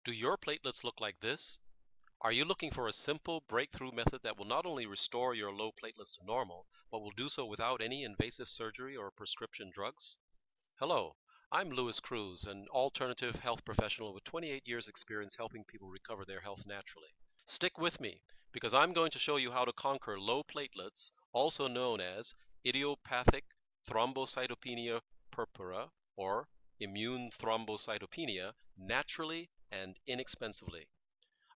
Do your platelets look like this? Are you looking for a simple breakthrough method that will not only restore your low platelets to normal, but will do so without any invasive surgery or prescription drugs? Hello, I'm Louis Cruz, an alternative health professional with 28 years experience helping people recover their health naturally. Stick with me, because I'm going to show you how to conquer low platelets, also known as idiopathic thrombocytopenia purpura or immune thrombocytopenia, naturally and inexpensively.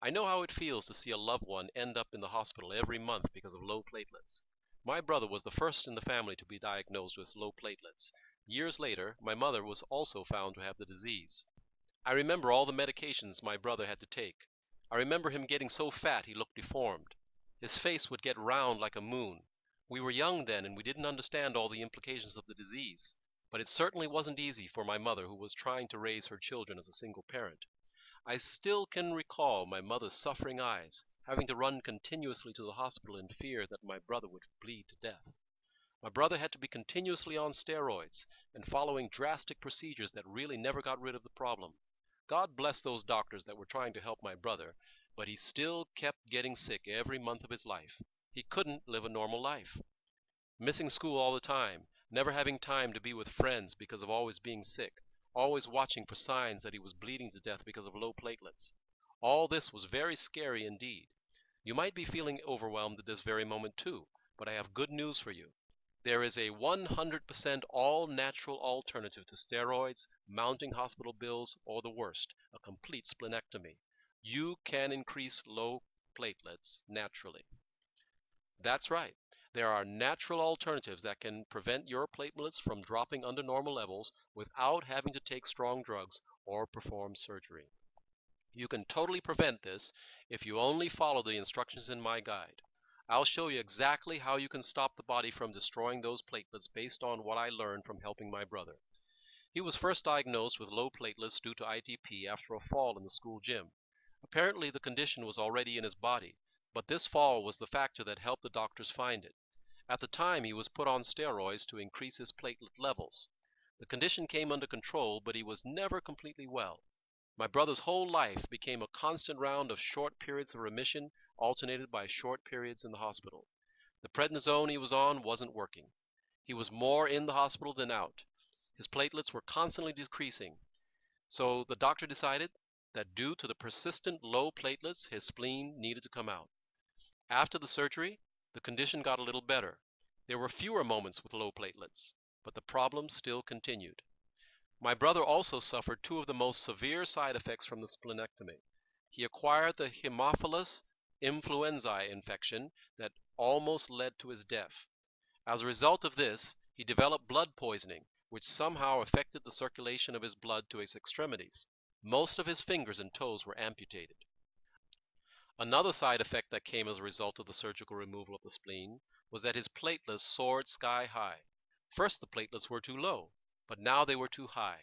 I know how it feels to see a loved one end up in the hospital every month because of low platelets. My brother was the first in the family to be diagnosed with low platelets. Years later, my mother was also found to have the disease. I remember all the medications my brother had to take. I remember him getting so fat he looked deformed. His face would get round like a moon. We were young then and we didn't understand all the implications of the disease, but it certainly wasn't easy for my mother who was trying to raise her children as a single parent. I still can recall my mother's suffering eyes, having to run continuously to the hospital in fear that my brother would bleed to death. My brother had to be continuously on steroids and following drastic procedures that really never got rid of the problem. God bless those doctors that were trying to help my brother, but he still kept getting sick every month of his life. He couldn't live a normal life. Missing school all the time, never having time to be with friends because of always being sick, always watching for signs that he was bleeding to death because of low platelets. All this was very scary indeed. You might be feeling overwhelmed at this very moment too, but I have good news for you. There is a 100% all-natural alternative to steroids, mounting hospital bills, or the worst, a complete splenectomy. You can increase low platelets naturally. That's right. There are natural alternatives that can prevent your platelets from dropping under normal levels without having to take strong drugs or perform surgery. You can totally prevent this if you only follow the instructions in my guide. I'll show you exactly how you can stop the body from destroying those platelets based on what I learned from helping my brother. He was first diagnosed with low platelets due to ITP after a fall in the school gym. Apparently the condition was already in his body, but this fall was the factor that helped the doctors find it. At the time he was put on steroids to increase his platelet levels. The condition came under control, but he was never completely well. My brother's whole life became a constant round of short periods of remission alternated by short periods in the hospital. The prednisone he was on wasn't working. He was more in the hospital than out. His platelets were constantly decreasing. So the doctor decided that due to the persistent low platelets, his spleen needed to come out. After the surgery, the condition got a little better. There were fewer moments with low platelets, but the problem still continued. My brother also suffered two of the most severe side effects from the splenectomy. He acquired the Haemophilus influenzae infection that almost led to his death. As a result of this, he developed blood poisoning, which somehow affected the circulation of his blood to his extremities. Most of his fingers and toes were amputated. Another side effect that came as a result of the surgical removal of the spleen was that his platelets soared sky high. First the platelets were too low, but now they were too high.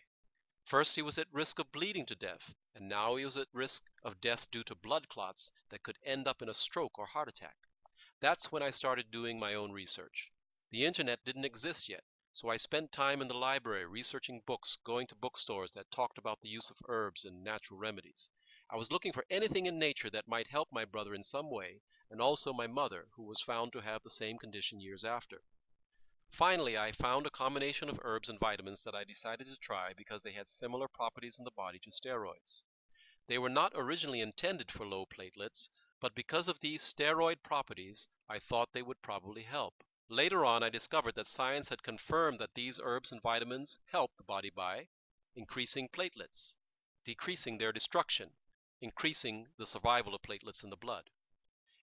First he was at risk of bleeding to death, and now he was at risk of death due to blood clots that could end up in a stroke or heart attack. That's when I started doing my own research. The internet didn't exist yet, so I spent time in the library researching books, going to bookstores that talked about the use of herbs and natural remedies. I was looking for anything in nature that might help my brother in some way, and also my mother, who was found to have the same condition years after. Finally, I found a combination of herbs and vitamins that I decided to try because they had similar properties in the body to steroids. They were not originally intended for low platelets, but because of these steroid properties, I thought they would probably help. Later on, I discovered that science had confirmed that these herbs and vitamins help the body by increasing platelets, decreasing their destruction, increasing the survival of platelets in the blood.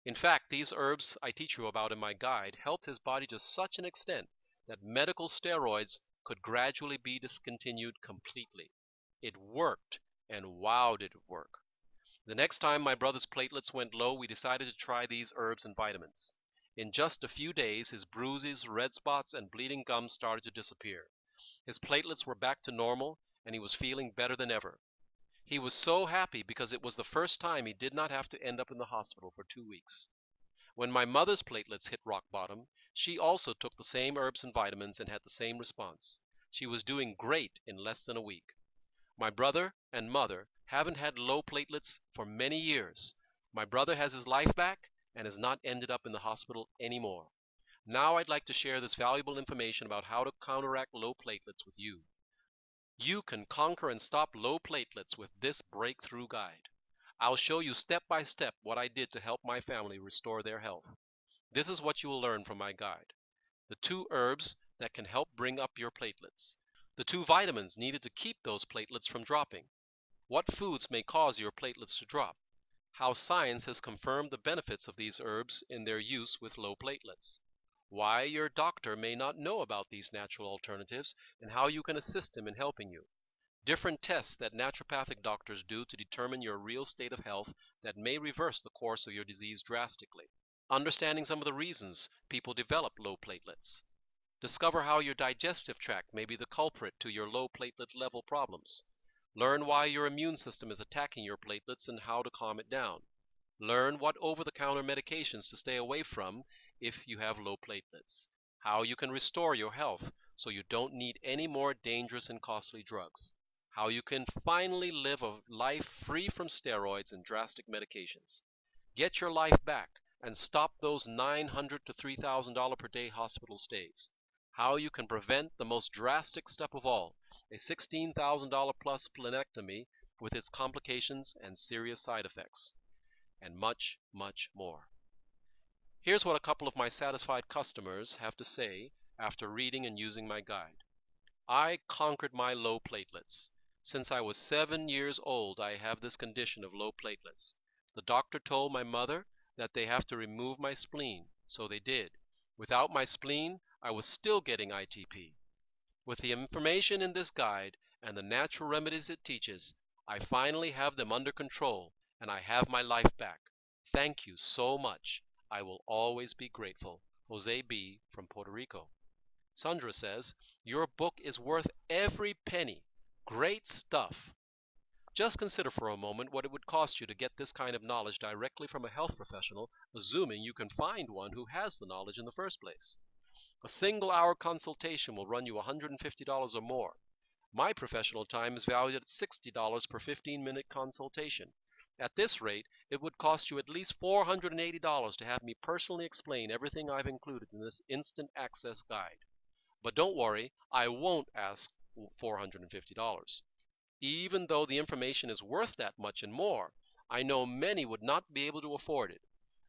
In fact, these herbs I teach you about in my guide helped his body to such an extent that medical steroids could gradually be discontinued completely. It worked, and wow did it work. The next time my brother's platelets went low, we decided to try these herbs and vitamins. In just a few days, his bruises, red spots, and bleeding gums started to disappear. His platelets were back to normal, and he was feeling better than ever. He was so happy because it was the first time he did not have to end up in the hospital for 2 weeks. When my mother's platelets hit rock bottom, she also took the same herbs and vitamins and had the same response. She was doing great in less than a week. My brother and mother Haven't had low platelets for many years. My brother has his life back and has not ended up in the hospital anymore. Now I'd like to share this valuable information about how to counteract low platelets with you. You can conquer and stop low platelets with this breakthrough guide. I'll show you step by step what I did to help my family restore their health. This is what you will learn from my guide. The 2 herbs that can help bring up your platelets. The 2 vitamins needed to keep those platelets from dropping. What foods may cause your platelets to drop? How science has confirmed the benefits of these herbs in their use with low platelets. Why your doctor may not know about these natural alternatives and how you can assist him in helping you. Different tests that naturopathic doctors do to determine your real state of health that may reverse the course of your disease drastically. Understanding some of the reasons people develop low platelets. Discover how your digestive tract may be the culprit to your low platelet level problems. Learn why your immune system is attacking your platelets and how to calm it down. Learn what over-the-counter medications to stay away from if you have low platelets. How you can restore your health so you don't need any more dangerous and costly drugs. How you can finally live a life free from steroids and drastic medications. Get your life back and stop those $900 to $3,000 per day hospital stays. How you can prevent the most drastic step of all, a $16,000 plus splenectomy with its complications and serious side effects, and much, much more. Here's what a couple of my satisfied customers have to say after reading and using my guide. I conquered my low platelets. Since I was 7 years old, I have this condition of low platelets. The doctor told my mother that they have to remove my spleen, so they did. Without my spleen, I was still getting ITP. With the information in this guide and the natural remedies it teaches, I finally have them under control and I have my life back. Thank you so much. I will always be grateful. Jose B. from Puerto Rico. Sandra says, your book is worth every penny. Great stuff. Just consider for a moment what it would cost you to get this kind of knowledge directly from a health professional, assuming you can find one who has the knowledge in the first place. A single-hour consultation will run you $150 or more. My professional time is valued at $60 per 15-minute consultation. At this rate, it would cost you at least $480 to have me personally explain everything I've included in this instant access guide. But don't worry, I won't ask $450. Even though the information is worth that much and more, I know many would not be able to afford it.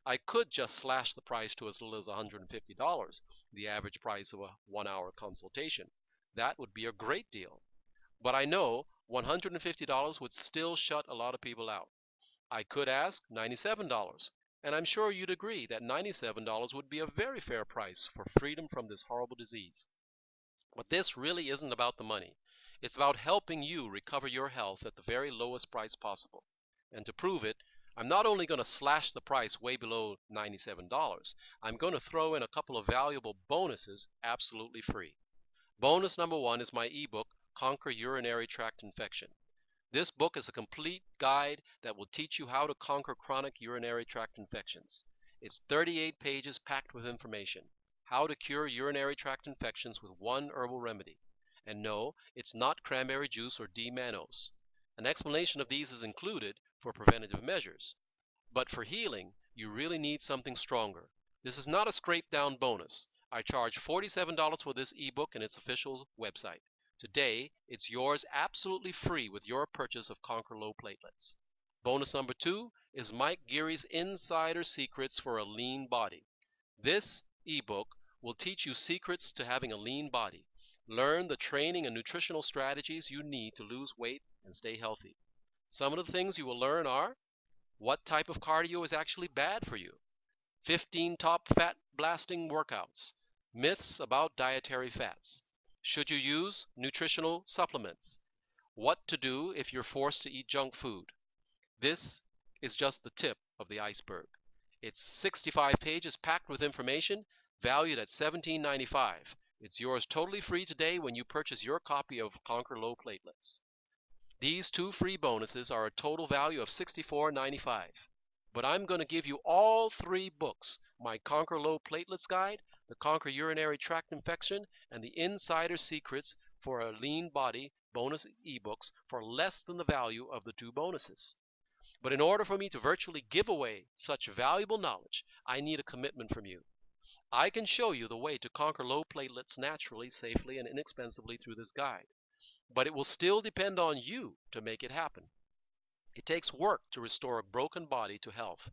I could just slash the price to as little as $150, the average price of a 1-hour consultation. That would be a great deal. But I know $150 would still shut a lot of people out. I could ask $97, and I'm sure you'd agree that $97 would be a very fair price for freedom from this horrible disease. But this really isn't about the money. It's about helping you recover your health at the very lowest price possible. And to prove it, I'm not only going to slash the price way below $97, I'm going to throw in a couple of valuable bonuses absolutely free. Bonus number 1 is my ebook, Conquer Urinary Tract Infection. This book is a complete guide that will teach you how to conquer chronic urinary tract infections. It's 38 pages packed with information. How to cure urinary tract infections with one herbal remedy. And no, it's not cranberry juice or D-mannose. An explanation of these is included for preventative measures. But for healing, you really need something stronger. This is not a scrape-down bonus. I charge $47 for this ebook and its official website. Today, it's yours absolutely free with your purchase of Conquer Low Platelets. Bonus number 2 is Mike Geary's Insider Secrets for a Lean Body. This ebook will teach you secrets to having a lean body. Learn the training and nutritional strategies you need to lose weight and stay healthy. Some of the things you will learn are what type of cardio is actually bad for you, 15 top fat blasting workouts, myths about dietary fats, should you use nutritional supplements, what to do if you're forced to eat junk food. This is just the tip of the iceberg. It's 65 pages packed with information, valued at $17.95. It's yours totally free today when you purchase your copy of Conquer Low Platelets. These 2 free bonuses are a total value of $64.95. But I'm going to give you all 3 books, my Conquer Low Platelets Guide, the Conquer Urinary Tract Infection, and the Insider Secrets for a lean body bonus ebooks for less than the value of the two bonuses. But in order for me to virtually give away such valuable knowledge, I need a commitment from you. I can show you the way to conquer low platelets naturally, safely, and inexpensively through this guide. But it will still depend on you to make it happen. It takes work to restore a broken body to health,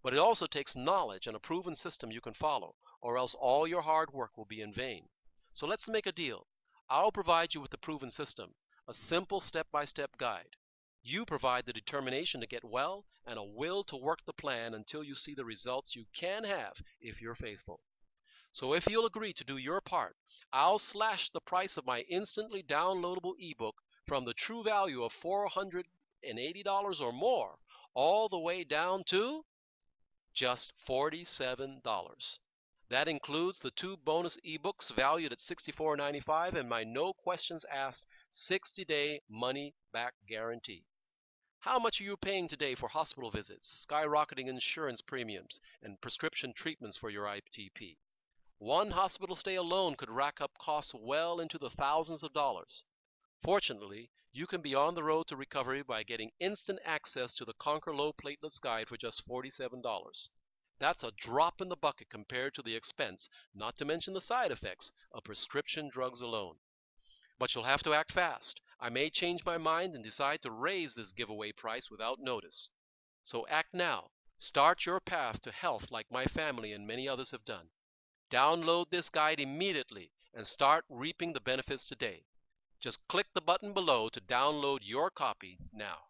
but it also takes knowledge and a proven system you can follow, or else all your hard work will be in vain. So let's make a deal. I'll provide you with the proven system, a simple step-by-step guide. You provide the determination to get well and a will to work the plan until you see the results you can have if you're faithful. So if you'll agree to do your part, I'll slash the price of my instantly downloadable ebook from the true value of $480 or more all the way down to just $47. That includes the two bonus ebooks valued at $64.95 and my no questions asked 60-day money-back guarantee. How much are you paying today for hospital visits, skyrocketing insurance premiums, and prescription treatments for your ITP? One hospital stay alone could rack up costs well into the thousands of dollars. Fortunately, you can be on the road to recovery by getting instant access to the Conquer Low Platelets Guide for just $47. That's a drop in the bucket compared to the expense, not to mention the side effects, of prescription drugs alone. But you'll have to act fast. I may change my mind and decide to raise this giveaway price without notice. So act now. Start your path to health like my family and many others have done. Download this guide immediately and start reaping the benefits today. Just click the button below to download your copy now.